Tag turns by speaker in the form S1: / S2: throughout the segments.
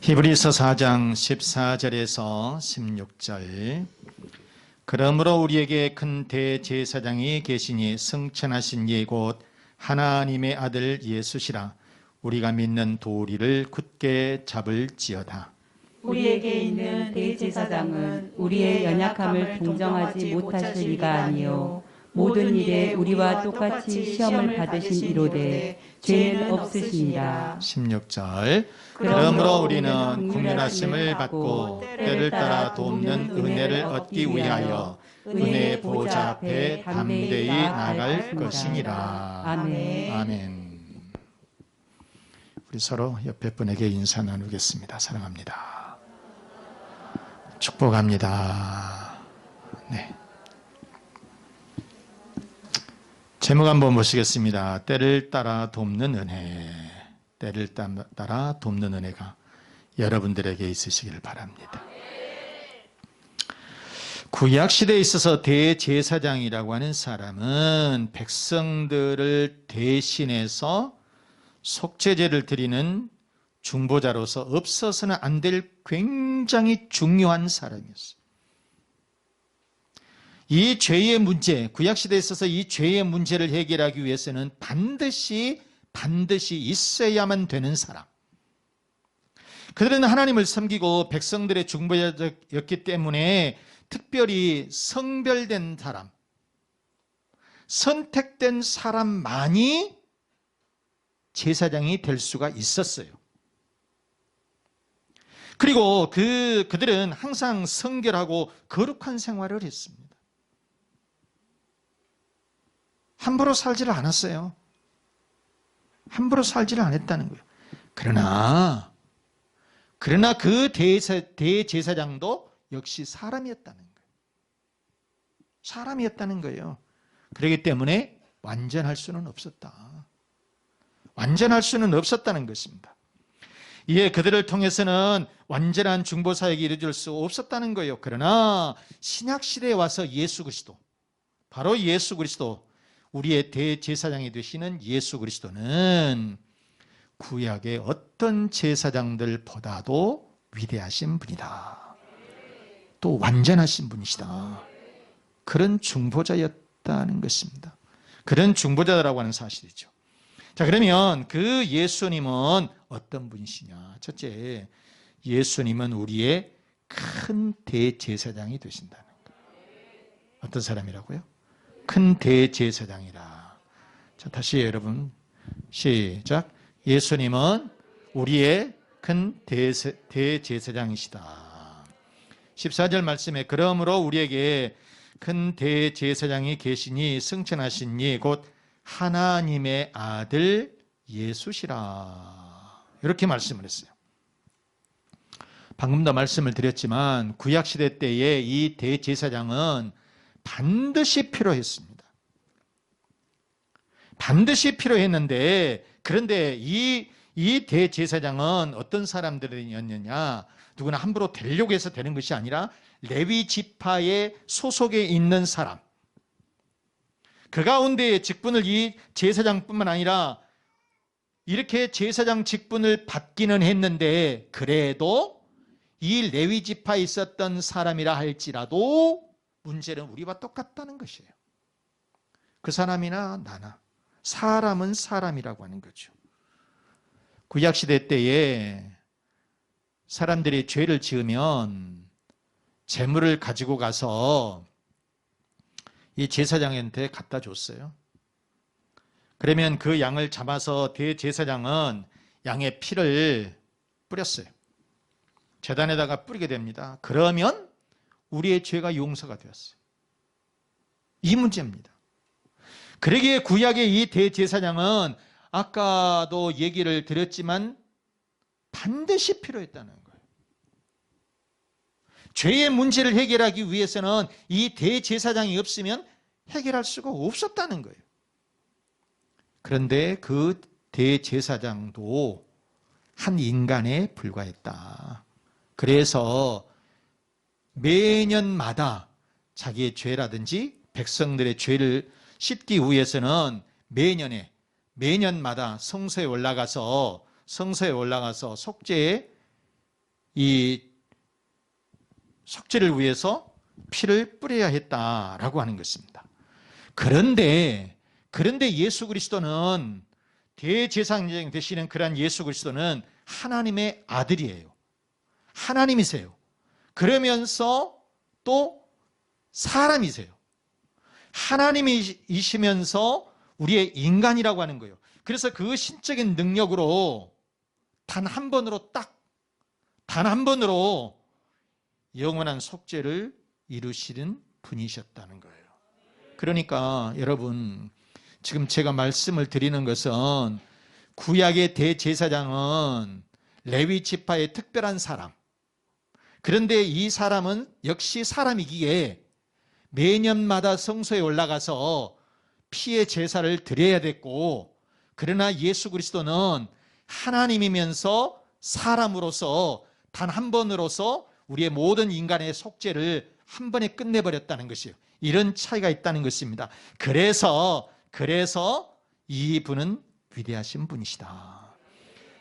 S1: 히브리서 4장 14절에서 16절. 그러므로 우리에게 큰 대제사장이 계시니 승천하신 이 곧 하나님의 아들 예수시라. 우리가 믿는 도리를 굳게 잡을지어다.
S2: 우리에게 있는 대제사장은 우리의 연약함을 동정하지 못하실 이가 아니요 모든 일에 우리와 똑같이 시험을 받으신 이로되 죄는 없으시니라.
S1: 16절. 그러므로 우리는 국률하심을 받고 때를 따라 돕는 은혜를 얻기 위하여 은혜의 보좌 앞에 담대히 나갈 것이니라.
S2: 아멘.
S1: 아멘. 우리 서로 옆에 분에게 인사 나누겠습니다. 사랑합니다. 축복합니다. 네. 제목 한번 보시겠습니다. 때를 따라 돕는 은혜. 때를 따라 돕는 은혜가 여러분들에게 있으시길 바랍니다. 구약시대에 있어서 대제사장이라고 하는 사람은 백성들을 대신해서 속죄제를 드리는 중보자로서 없어서는 안 될 굉장히 중요한 사람이었어요. 이 죄의 문제, 구약시대에 있어서 이 죄의 문제를 해결하기 위해서는 반드시 있어야만 되는 사람. 그들은 하나님을 섬기고 백성들의 중보자였기 때문에 특별히 성별된 사람, 선택된 사람만이 제사장이 될 수가 있었어요. 그리고 그들은 항상 성결하고 거룩한 생활을 했습니다. 함부로 살지를 않았어요. 함부로 살지를 않았다는 거예요. 그러나 그 대제사장도 역시 사람이었다는 거예요. 사람이었다는 거예요. 그렇기 때문에 완전할 수는 없었다. 완전할 수는 없었다는 것입니다. 이에 그들을 통해서는 완전한 중보사역이 이루어질 수 없었다는 거예요. 그러나 신약시대에 와서 예수 그리스도, 바로 예수 그리스도, 우리의 대제사장이 되시는 예수 그리스도는 구약의 어떤 제사장들보다도 위대하신 분이다. 또 완전하신 분이시다. 그런 중보자였다는 것입니다. 그런 중보자라고 하는 사실이죠. 자, 그러면 그 예수님은 어떤 분이시냐? 첫째, 예수님은 우리의 큰 대제사장이 되신다는 거예요. 어떤 사람이라고요? 큰 대제사장이라. 자, 다시 여러분 시작. 예수님은 우리의 큰 대제사장이시다. 14절 말씀에 그러므로 우리에게 큰 대제사장이 계시니 승천하시니 곧 하나님의 아들 예수시라. 이렇게 말씀을 했어요. 방금도 말씀을 드렸지만 구약시대 때에 이 대제사장은 반드시 필요했습니다. 반드시 필요했는데, 그런데 이 대제사장은 어떤 사람들이었느냐? 누구나 함부로 되려고 해서 되는 것이 아니라 레위 지파의 소속에 있는 사람. 그 가운데에 직분을 이 제사장뿐만 아니라 이렇게 제사장 직분을 받기는 했는데, 그래도 이 레위 지파에 있었던 사람이라 할지라도 문제는 우리와 똑같다는 것이에요. 그 사람이나 나나 사람은 사람이라고 하는 거죠. 구약시대 때에 사람들이 죄를 지으면 재물을 가지고 가서 이 제사장한테 갖다 줬어요. 그러면 그 양을 잡아서 대제사장은 양의 피를 뿌렸어요. 제단에다가 뿌리게 됩니다. 그러면 우리의 죄가 용서가 되었어요. 이 문제입니다. 그러기에 구약의 이 대제사장은 아까도 얘기를 드렸지만 반드시 필요했다는 거예요. 죄의 문제를 해결하기 위해서는 이 대제사장이 없으면 해결할 수가 없었다는 거예요. 그런데 그 대제사장도 한 인간에 불과했다. 그래서 매년마다 자기의 죄라든지 백성들의 죄를 씻기 위해서는 매년마다 성소에 올라가서 속죄의 이 속죄를 위해서 피를 뿌려야 했다라고 하는 것입니다. 그런데 예수 그리스도는 대제사장 되시는 그러한 예수 그리스도는 하나님의 아들이에요. 하나님이세요. 그러면서 또 사람이세요. 하나님이시면서 우리의 인간이라고 하는 거예요. 그래서 그 신적인 능력으로 단 한 번으로 영원한 속죄를 이루시는 분이셨다는 거예요. 그러니까 여러분, 지금 제가 말씀을 드리는 것은 구약의 대제사장은 레위 지파의 특별한 사람, 그런데 이 사람은 역시 사람이기에 매년마다 성소에 올라가서 피의 제사를 드려야 됐고, 그러나 예수 그리스도는 하나님이면서 사람으로서 단 한 번으로서 우리의 모든 인간의 속죄를 한 번에 끝내버렸다는 것이에요. 이런 차이가 있다는 것입니다. 그래서 이분은 위대하신 분이시다.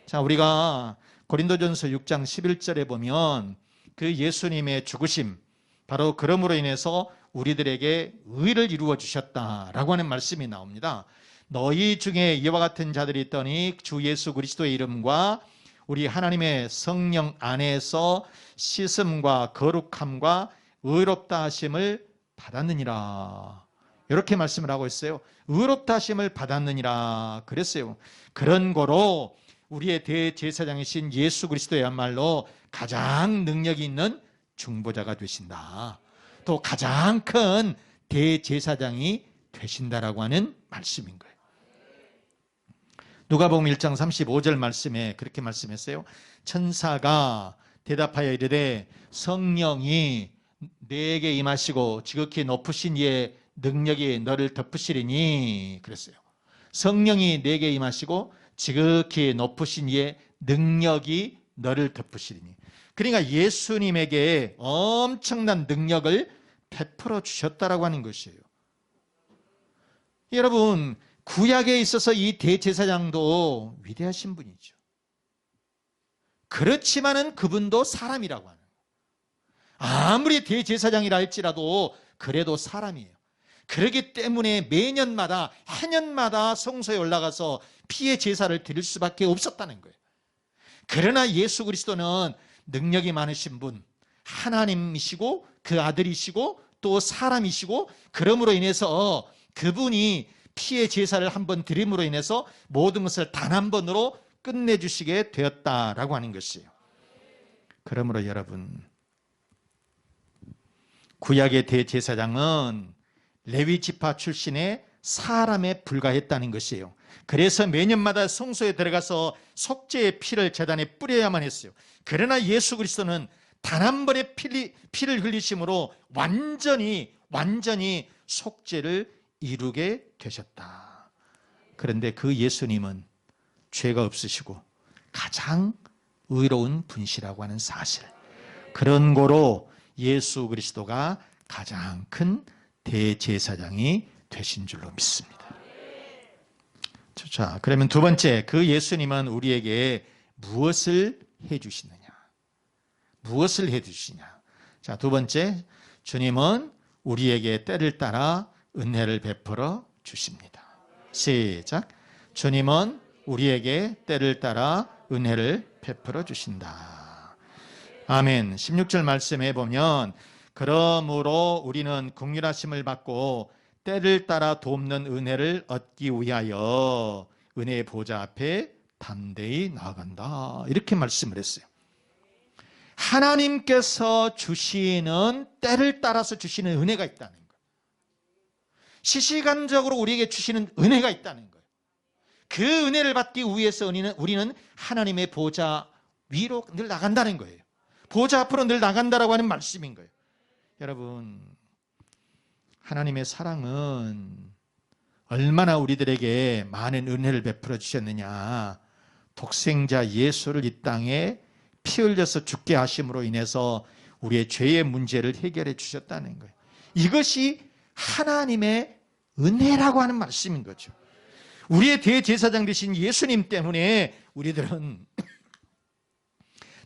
S1: 자, 우리가 고린도전서 6장 11절에 보면 그 예수님의 죽으심, 바로 그러므로 인해서 우리들에게 의를 이루어 주셨다라고 하는 말씀이 나옵니다. 너희 중에 이와 같은 자들이 있더니 주 예수 그리스도의 이름과 우리 하나님의 성령 안에서 씻음과 거룩함과 의롭다 하심을 받았느니라. 이렇게 말씀을 하고 있어요. 의롭다 하심을 받았느니라 그랬어요. 그런 거로 우리의 대제사장이신 예수 그리스도야말로 가장 능력이 있는 중보자가 되신다. 또 가장 큰 대제사장이 되신다라고 하는 말씀인 거예요. 누가복음 1장 35절 말씀에 그렇게 말씀했어요. 천사가 대답하여 이르되 성령이 내게 임하시고 지극히 높으신 이의 능력이 너를 덮으시리니 그랬어요. 성령이 내게 임하시고 지극히 높으신 이의 능력이 너를 덮으시리니. 그러니까 예수님에게 엄청난 능력을 베풀어 주셨다라고 하는 것이에요. 여러분, 구약에 있어서 이 대제사장도 위대하신 분이죠. 그렇지만은 그분도 사람이라고 하는 거예요. 아무리 대제사장이라 할지라도 그래도 사람이에요. 그렇기 때문에 매년마다 해년마다 성소에 올라가서 피의 제사를 드릴 수밖에 없었다는 거예요. 그러나 예수 그리스도는 능력이 많으신 분, 하나님이시고 그 아들이시고 또 사람이시고, 그러므로 인해서 그분이 피의 제사를 한번 드림으로 인해서 모든 것을 단 한 번으로 끝내주시게 되었다라고 하는 것이에요. 그러므로 여러분, 구약의 대제사장은 레위 지파 출신의 사람에 불과했다는 것이에요. 그래서 매년마다 성소에 들어가서 속죄의 피를 제단에 뿌려야만 했어요. 그러나 예수 그리스도는 단 한 번의 피를 흘리심으로 완전히 속죄를 이루게 되셨다. 그런데 그 예수님은 죄가 없으시고 가장 의로운 분이시라고 하는 사실, 그런 거로 예수 그리스도가 가장 큰 대제사장이 되신 줄로 믿습니다. 자, 그러면 두 번째, 그 예수님은 우리에게 무엇을 해주시느냐? 무엇을 해주시냐? 자, 두 번째, 주님은 우리에게 때를 따라 은혜를 베풀어 주십니다. 시작. 주님은 우리에게 때를 따라 은혜를 베풀어 주신다. 아멘. 16절 말씀해 보면, 그러므로 우리는 긍휼하심을 받고 때를 따라 돕는 은혜를 얻기 위하여 은혜의 보좌 앞에 담대히 나아간다. 이렇게 말씀을 했어요. 하나님께서 주시는, 때를 따라서 주시는 은혜가 있다는 거예요. 시시간적으로 우리에게 주시는 은혜가 있다는 거예요. 그 은혜를 받기 위해서 우리는 하나님의 보좌 위로 늘 나간다는 거예요. 보좌 앞으로 늘 나간다라고 하는 말씀인 거예요. 여러분, 하나님의 사랑은 얼마나 우리들에게 많은 은혜를 베풀어 주셨느냐. 독생자 예수를 이 땅에 피 흘려서 죽게 하심으로 인해서 우리의 죄의 문제를 해결해 주셨다는 거예요. 이것이 하나님의 은혜라고 하는 말씀인 거죠. 우리의 대제사장 되신 예수님 때문에 우리들은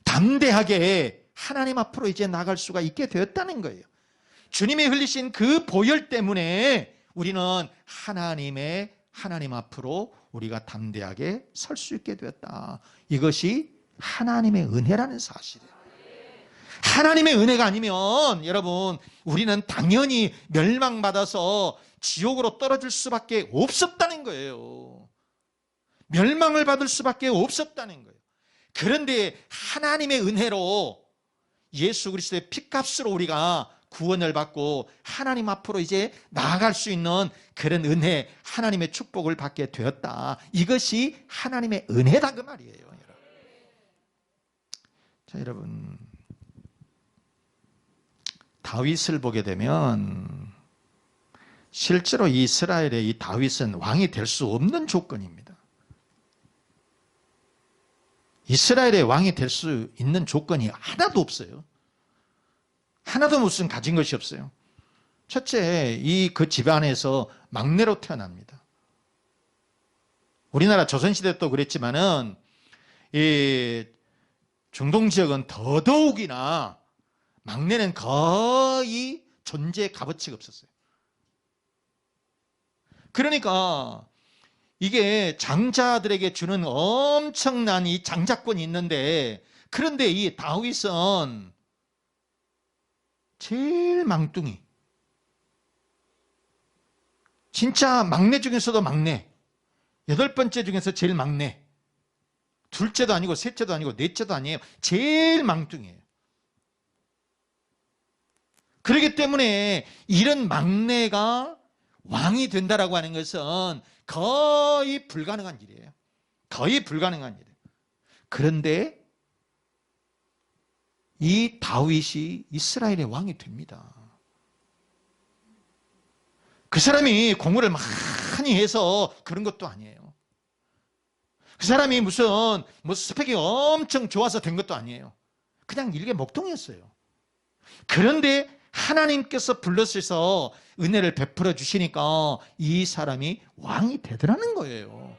S1: 단 담대하게 하나님 앞으로 이제 나갈 수가 있게 되었다는 거예요. 주님이 흘리신 그 보혈 때문에 우리는 하나님 앞으로 우리가 담대하게 설 수 있게 되었다. 이것이 하나님의 은혜라는 사실이에요. 하나님의 은혜가 아니면 여러분 우리는 당연히 멸망받아서 지옥으로 떨어질 수밖에 없었다는 거예요. 멸망을 받을 수밖에 없었다는 거예요. 그런데 하나님의 은혜로 예수 그리스도의 피값으로 우리가 구원을 받고 하나님 앞으로 이제 나아갈 수 있는 그런 은혜, 하나님의 축복을 받게 되었다. 이것이 하나님의 은혜다 그 말이에요. 여러분. 자, 여러분 다윗을 보게 되면 실제로 이스라엘의 이 다윗은 왕이 될 수 없는 조건입니다. 이스라엘의 왕이 될 수 있는 조건이 하나도 없어요. 하나도 무슨 가진 것이 없어요. 첫째, 그 집안에서 막내로 태어납니다. 우리나라 조선시대도 그랬지만은 이 중동 지역은 더더욱이나 막내는 거의 존재 값어치가 없었어요. 그러니까 이게 장자들에게 주는 엄청난 이 장자권이 있는데, 그런데 이 다윗은 제일 망둥이, 진짜 막내 중에서도 막내, 8번째 중에서 제일 막내, 둘째도 아니고 셋째도 아니고 넷째도 아니에요. 제일 망둥이에요. 그렇기 때문에 이런 막내가 왕이 된다라고 하는 것은 거의 불가능한 일이에요. 거의 불가능한 일이에요. 그런데 이 다윗이 이스라엘의 왕이 됩니다. 그 사람이 공부를 많이 해서 그런 것도 아니에요. 그 사람이 무슨 스펙이 엄청 좋아서 된 것도 아니에요. 그냥 일개 목동이었어요. 그런데 하나님께서 불러주셔서 은혜를 베풀어 주시니까 이 사람이 왕이 되더라는 거예요.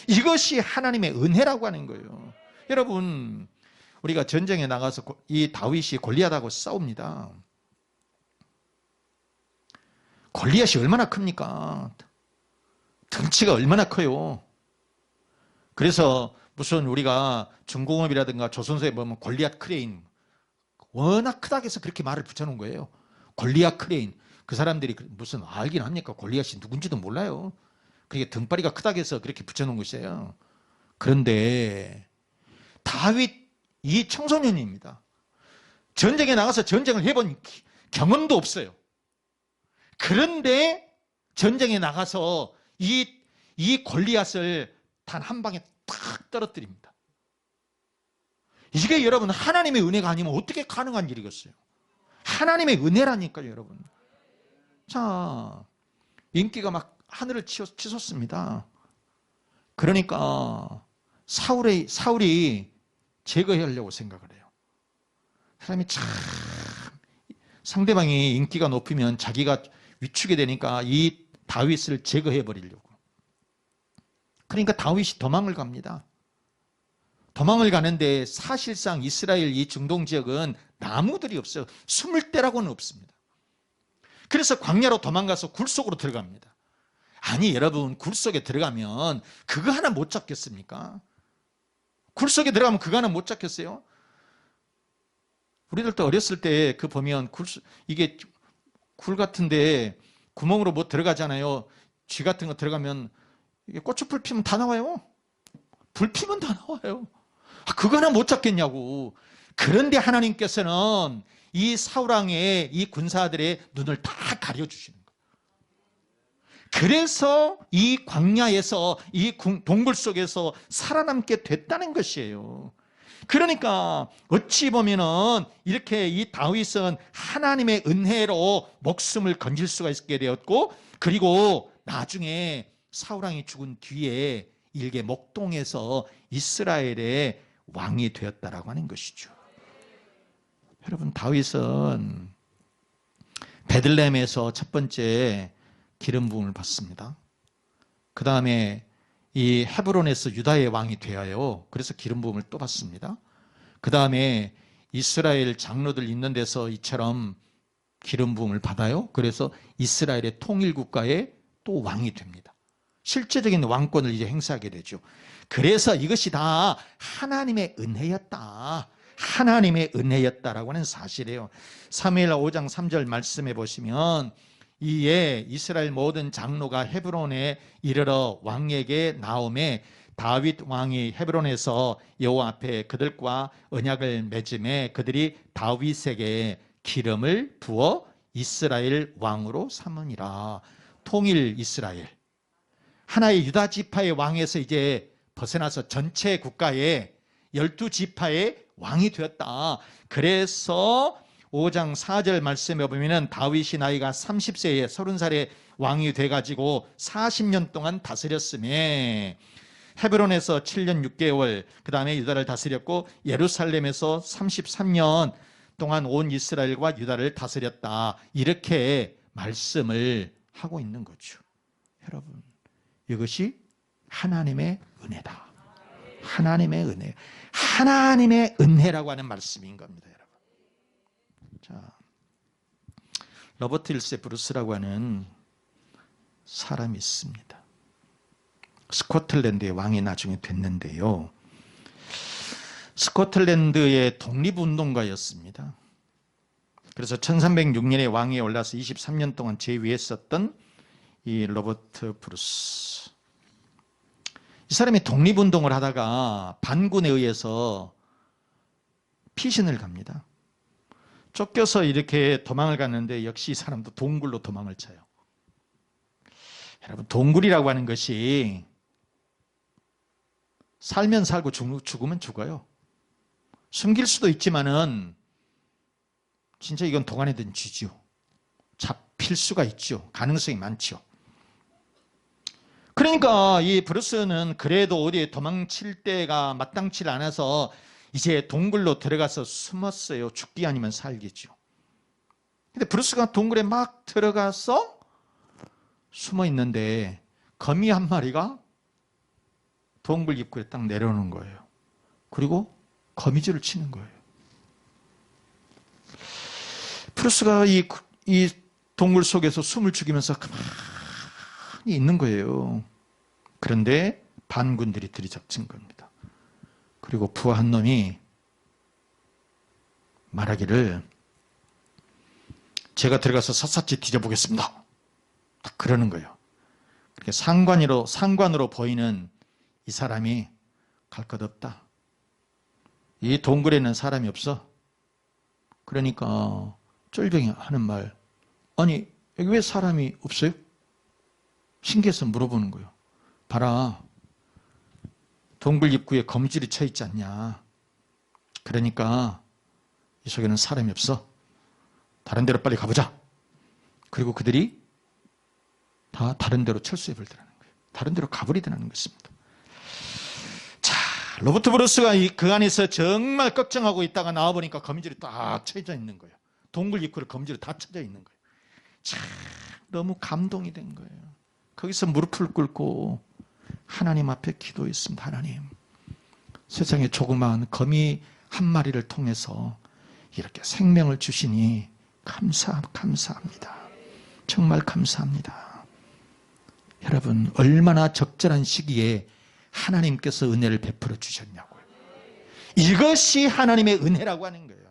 S1: 이것이 하나님의 은혜라고 하는 거예요. 여러분, 우리가 전쟁에 나가서 이 다윗이 골리앗하고 싸웁니다. 골리앗이 얼마나 큽니까? 덩치가 얼마나 커요. 그래서 무슨 우리가 중공업이라든가 조선소에 보면 골리앗 크레인, 워낙 크다고 해서 그렇게 말을 붙여놓은 거예요. 골리앗 크레인. 그 사람들이 무슨 알긴 합니까? 골리앗이 누군지도 몰라요. 그게 등발이가 크다고 해서 그렇게 붙여놓은 것이에요. 그런데 다윗 이 청소년입니다. 전쟁에 나가서 전쟁을 해본 경험도 없어요. 그런데 전쟁에 나가서 이 골리앗을 단 한 방에 탁 떨어뜨립니다. 이게 여러분 하나님의 은혜가 아니면 어떻게 가능한 일이겠어요? 하나님의 은혜라니까요, 여러분. 자, 인기가 막 하늘을 치솟습니다. 그러니까 사울이 제거하려고 생각을 해요. 사람이 참 상대방이 인기가 높으면 자기가 위축이 되니까 이 다윗을 제거해 버리려고. 그러니까 다윗이 도망을 갑니다. 도망을 가는데 사실상 이스라엘 이 중동 지역은 나무들이 없어요. 숨을 데라고는 없습니다. 그래서 광야로 도망가서 굴 속으로 들어갑니다. 아니 여러분, 굴 속에 들어가면 그거 하나 못 잡겠습니까? 굴 속에 들어가면 그거 하나 못 잡겠어요? 우리들도 어렸을 때 그 보면 이게 굴 같은데 구멍으로 뭐 들어가잖아요. 쥐 같은 거 들어가면 이게 고추불 피면 다 나와요. 불 피면 다 나와요. 그거 하나 못 잡겠냐고. 그런데 하나님께서는 이 사울왕의 이 군사들의 눈을 다 가려주시는 거예요. 그래서 이 광야에서 이 동굴 속에서 살아남게 됐다는 것이에요. 그러니까 어찌 보면은 이렇게 이 다윗은 하나님의 은혜로 목숨을 건질 수가 있게 되었고, 그리고 나중에 사울왕이 죽은 뒤에 일개 목동에서 이스라엘의 왕이 되었다라고 하는 것이죠. 여러분, 다윗은 베들레헴에서 첫 번째 기름 부음을 받습니다. 그 다음에 이 헤브론에서 유다의 왕이 되어요. 그래서 기름 부음을 또 받습니다. 그 다음에 이스라엘 장로들 있는 데서 이처럼 기름 부음을 받아요. 그래서 이스라엘의 통일국가의 또 왕이 됩니다. 실제적인 왕권을 이제 행사하게 되죠. 그래서 이것이 다 하나님의 은혜였다. 하나님의 은혜였다라고 하는 사실이에요. 사무엘하 5장 3절 말씀해 보시면 이에 이스라엘 모든 장로가 헤브론에 이르러 왕에게 나오매 다윗 왕이 헤브론에서 여호와 앞에 그들과 언약을 맺음에 그들이 다윗에게 기름을 부어 이스라엘 왕으로 삼으니라. 통일 이스라엘. 하나의 유다 지파의 왕에서 이제 벗어나서 전체 국가의 12지파의 왕이 되었다. 그래서 5장 4절 말씀에 보면 다윗이 나이가 30세에 30살에 왕이 돼가지고 40년 동안 다스렸음에 헤브론에서 7년 6개월, 그 다음에 유다를 다스렸고 예루살렘에서 33년 동안 온 이스라엘과 유다를 다스렸다. 이렇게 말씀을 하고 있는 거죠. 여러분, 이것이 하나님의 은혜다. 하나님의 은혜. 하나님의 은혜라고 하는 말씀인 겁니다, 여러분. 자, 로버트 일세 브루스라고 하는 사람이 있습니다. 스코틀랜드의 왕이 나중에 됐는데요. 스코틀랜드의 독립운동가였습니다. 그래서 1306년에 왕위에 올라서 23년 동안 제위했었던 이 로버트 브루스. 이 사람이 독립운동을 하다가 반군에 의해서 피신을 갑니다. 쫓겨서 이렇게 도망을 갔는데 역시 이 사람도 동굴로 도망을 쳐요. 여러분, 동굴이라고 하는 것이 살면 살고 죽으면 죽어요. 숨길 수도 있지만은 진짜 이건 도관에 든 쥐죠. 잡힐 수가 있죠. 가능성이 많죠. 그러니까 이 브루스는 그래도 어디에 도망칠 때가 마땅치 않아서 이제 동굴로 들어가서 숨었어요. 죽기 아니면 살기죠. 근데 브루스가 동굴에 막 들어가서 숨어 있는데 거미 한 마리가 동굴 입구에 딱 내려오는 거예요. 그리고 거미줄을 치는 거예요. 브루스가 이 동굴 속에서 숨을 죽이면서 가만히 있는 거예요. 그런데 반군들이 들이닥친 겁니다. 그리고 부하 한 놈이 말하기를 제가 들어가서 샅샅이 뒤져보겠습니다. 딱 그러는 거예요. 그렇게 상관으로 보이는 이 사람이 갈 것 없다. 이 동굴에는 사람이 없어. 그러니까 쫄병이 하는 말, 아니 여기 왜 사람이 없어요? 신기해서 물어보는 거예요. 봐라, 동굴 입구에 거미줄이 쳐 있지 않냐. 그러니까 이 속에는 사람이 없어. 다른 데로 빨리 가보자. 그리고 그들이 다 다른 데로 철수해 버리더라는 거예요. 다른 데로 가버리더라는 것입니다. 자, 로버트 브루스가 그 안에서 정말 걱정하고 있다가 나와보니까 거미줄이 딱 쳐져 있는 거예요. 동굴 입구를 거미줄이 다 쳐져 있는 거예요. 참 너무 감동이 된 거예요. 거기서 무릎을 꿇고 하나님 앞에 기도했습니다. 하나님, 세상에 조그마한 거미 한 마리를 통해서 이렇게 생명을 주시니 감사합니다. 정말 감사합니다. 여러분, 얼마나 적절한 시기에 하나님께서 은혜를 베풀어 주셨냐고요. 이것이 하나님의 은혜라고 하는 거예요.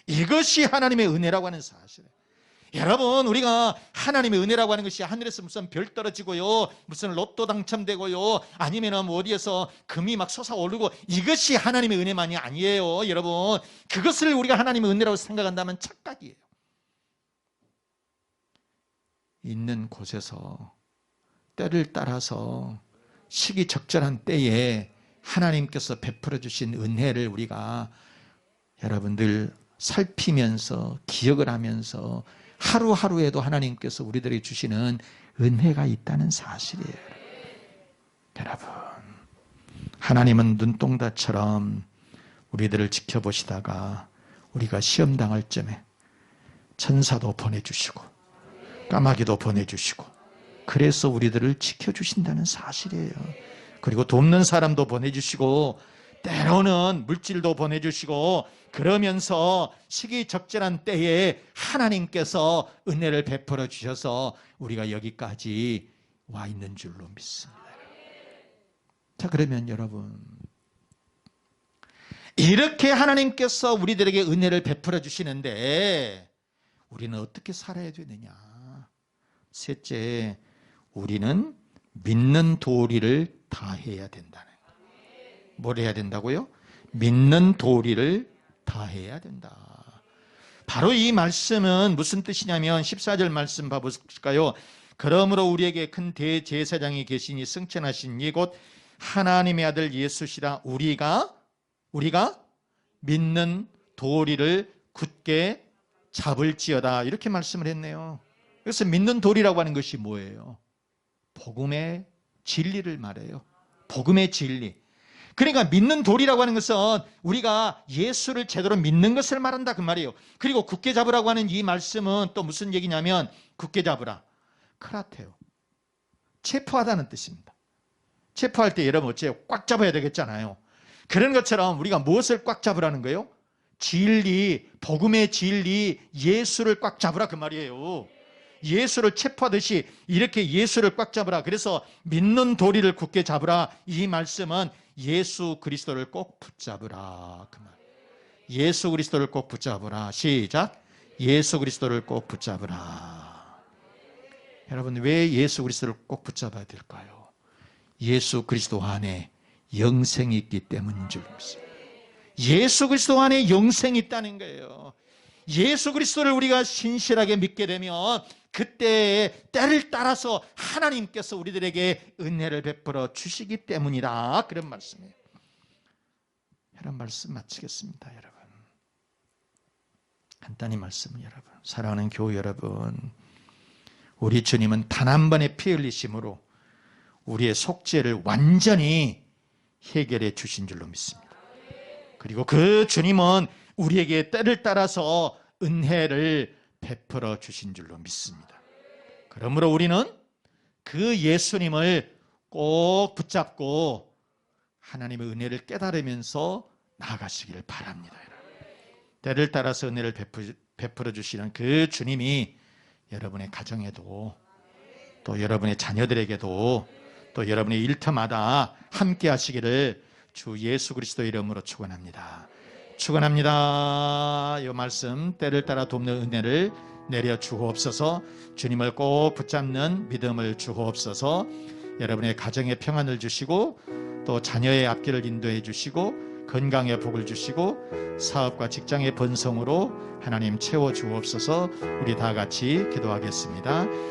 S1: 이것이 하나님의 은혜라고 하는 사실이에요. 여러분, 우리가 하나님의 은혜라고 하는 것이 하늘에서 무슨 별 떨어지고요, 무슨 로또 당첨되고요, 아니면 어디에서 금이 막 솟아오르고, 이것이 하나님의 은혜만이 아니에요. 여러분, 그것을 우리가 하나님의 은혜라고 생각한다면 착각이에요. 있는 곳에서 때를 따라서 시기적절한 때에 하나님께서 베풀어 주신 은혜를 우리가 여러분들 살피면서 기억을 하면서 하루하루에도 하나님께서 우리들에게 주시는 은혜가 있다는 사실이에요. 여러분, 하나님은 눈동자처럼 우리들을 지켜보시다가 우리가 시험 당할 점에 천사도 보내주시고 까마귀도 보내주시고 그래서 우리들을 지켜주신다는 사실이에요. 그리고 돕는 사람도 보내주시고 때로는 물질도 보내주시고 그러면서 시기적절한 때에 하나님께서 은혜를 베풀어 주셔서 우리가 여기까지 와 있는 줄로 믿습니다. 자, 그러면 여러분, 이렇게 하나님께서 우리들에게 은혜를 베풀어 주시는데 우리는 어떻게 살아야 되느냐? 셋째, 우리는 믿는 도리를 다해야 된다는 거예요. 뭘 해야 된다고요? 믿는 도리를 다해야 된다. 바로 이 말씀은 무슨 뜻이냐면 14절 말씀 봐보실까요? 그러므로 우리에게 큰 대제사장이 계시니 승천하신 이곳 하나님의 아들 예수시라. 우리가 믿는 도리를 굳게 잡을지어다, 이렇게 말씀을 했네요. 그래서 믿는 도리라고 하는 것이 뭐예요? 복음의 진리를 말해요. 복음의 진리. 그러니까 믿는 도리라고 하는 것은 우리가 예수를 제대로 믿는 것을 말한다 그 말이에요. 그리고 굳게 잡으라고 하는 이 말씀은 또 무슨 얘기냐면 굳게 잡으라, 크라테요, 체포하다는 뜻입니다. 체포할 때 여러분 어째요? 꽉 잡아야 되겠잖아요. 그런 것처럼 우리가 무엇을 꽉 잡으라는 거예요? 진리, 복음의 진리, 예수를 꽉 잡으라 그 말이에요. 예수를 체포하듯이 이렇게 예수를 꽉 잡으라. 그래서 믿는 도리를 굳게 잡으라. 이 말씀은 예수 그리스도를 꼭 붙잡으라 그 말. 예수 그리스도를 꼭 붙잡으라. 시작. 예수 그리스도를 꼭 붙잡으라. 여러분, 왜 예수 그리스도를 꼭 붙잡아야 될까요? 예수 그리스도 안에 영생이 있기 때문인 줄 믿습니다. 예수 그리스도 안에 영생이 있다는 거예요. 예수 그리스도를 우리가 신실하게 믿게 되면 그때의 때를 따라서 하나님께서 우리들에게 은혜를 베풀어 주시기 때문이다, 그런 말씀이에요. 이런 말씀 마치겠습니다. 여러분, 간단히 말씀, 여러분, 사랑하는 교회 여러분, 우리 주님은 단 한 번의 피 흘리심으로 우리의 속죄를 완전히 해결해 주신 줄로 믿습니다. 그리고 그 주님은 우리에게 때를 따라서 은혜를 베풀어 주신 줄로 믿습니다. 그러므로 우리는 그 예수님을 꼭 붙잡고 하나님의 은혜를 깨달으면서 나아가시기를 바랍니다. 때를 따라서 은혜를 베풀어 주시는 그 주님이 여러분의 가정에도 또 여러분의 자녀들에게도 또 여러분의 일터마다 함께 하시기를 주 예수 그리스도의 이름으로 축원합니다. 축원합니다. 이 말씀 때를 따라 돕는 은혜를 내려 주옵소서. 주님을 꼭 붙잡는 믿음을 주옵소서. 여러분의 가정에 평안을 주시고 또 자녀의 앞길을 인도해 주시고 건강의 복을 주시고 사업과 직장의 번성으로 하나님 채워 주옵소서. 우리 다 같이 기도하겠습니다.